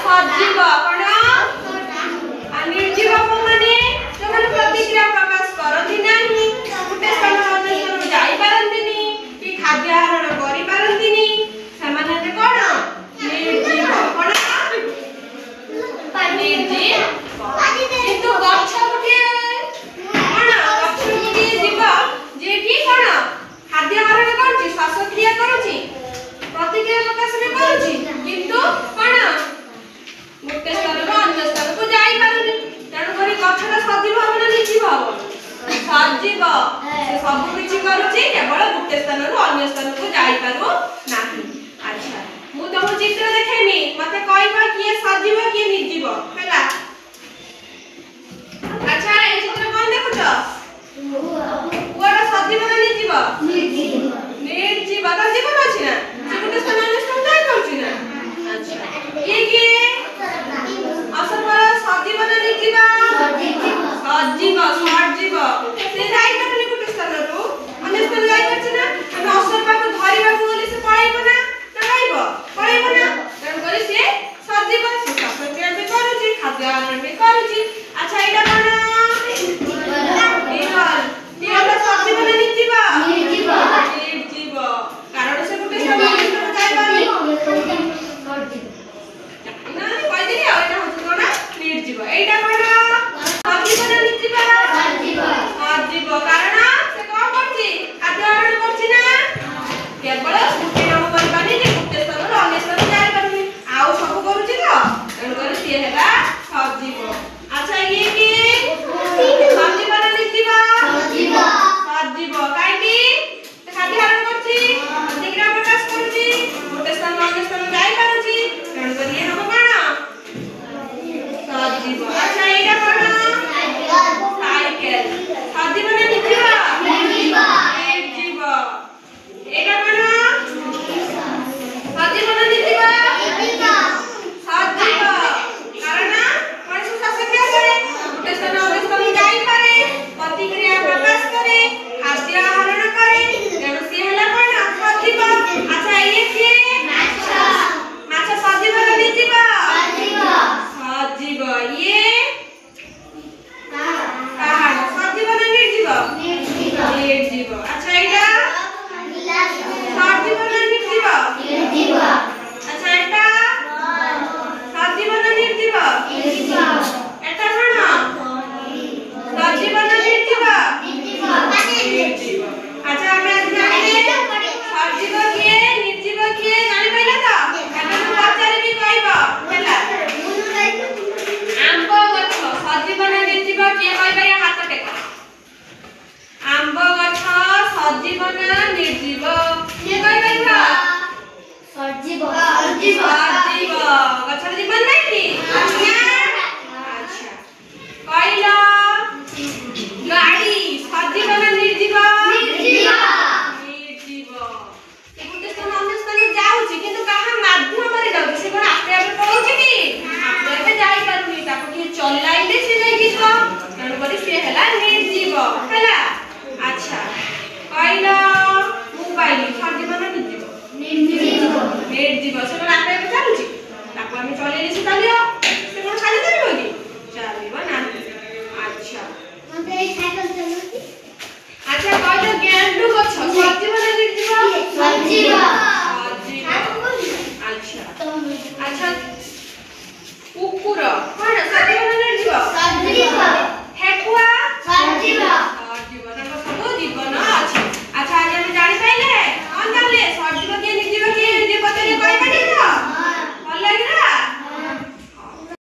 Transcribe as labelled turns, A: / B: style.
A: सजीव कोन आ निर्जीव माने जोमन प्रतिक्रिया प्रकाश करथि नाही गुटे स्थान अन्य स्थान जाई पारंतिनी कि खाद्य आहार करि पारंतिनी समान जे कोन निर्जीव कोन निर्जीव किंतु गच्छ गुटे कोन गच्छ गुटे जीव जे कि कोन खाद्य आहार करछि श्वासक्रिया करछि प्रतिक्रिया प्रकाश भी करछि किंतु कोन गुटे स्थान अन्य स्थान को जाई पारुनी तेणु करी गच्छटा सजीव हो ना निर्जीव हो सजीव से सब किछि करूछि केवल गुटे स्थान रु अन्य स्थान को जाई पारु नाही। अच्छा मु तो चित्र देखेमी मते कहबा कि सजीव कि निर्जीव हैला। अच्छा ए चित्र कोन देखुछ कोरा सजीव ना निर्जीव निर्जीव निर्जीव त जीवन अछि ना से गुटे स्थान अन्य स्थान जाई पारुछि ना। अच्छा ये असर पर सजीव ना निर्जीव सजीव सजीव से जाई पारुनी गुटे स्थान रु अन्य स्थान जाई पारुछि ना हम असर पर धरिबा बोली से पळाइबो ना पळाइबो ना तेन करी से सजीव से प्रक्रिया भी करूछि खाद्य आहार भी करूछि। अच्छा एटा कोन निरल सजीव ना निर्जीव निर्जीव निर्जीव कारण से गुटे स्थान जाई पारुनी ना कहि दियो एटा होछ कोन निर्जीव एटा कोन सजीव ना निर्जीव सजीव सजीव कारण से कोन करछि खाद्य आहार करछि ना केवल गुटे नाम करबानी जे गुटे स्थान रो अन्य स्थान जाई पारुनी आउ सब करूछि तो तेन करी से हेला सजीव। अच्छा ये कि सजीव ना निर्जीव सजीव सजीव काई कि खाद्य आहार करछि प्रतिक्रिया प्रकाश करछि गुटे स्थान अन्य स्थान जाई पारुछि तेन करी ये हम कोन सजीव। अच्छा एटा कोन साइकिल सजीव ना निर्जीव निर्जीव निर्जीव एटा कोन सजीव ना निर्जीव निर्जीव सजीव कारण मनुष्य श्वासक्रिया करे गुटे स्थान अन्य स्थान जाई पारे प्रतिक्रिया प्रकाश करे खाद्य आहार करे तेणु से हला कोन सजीव। अच्छा ये कि माछ सजीव ना निर्जीव सजीव सजीव ये पहाड़ सजीव ना निर्जीव निर्जीव निर्जीव। अच्छा एटा सजीव ना निर्जीव निर्जीव। अच्छा एटा सजीव ना निर्जीव निर्जीव एटा कोन सजीव ना निर्जीव निर्जीव। अच्छा हम आज जानिले सजीव किए निर्जीव किए जानि पाइला तो एटा हम पचारि भी कहबो हैला। आंब गछ सजीव ना निर्जीव किए कहबा या हाथ टेक आंब गछ सजीव ना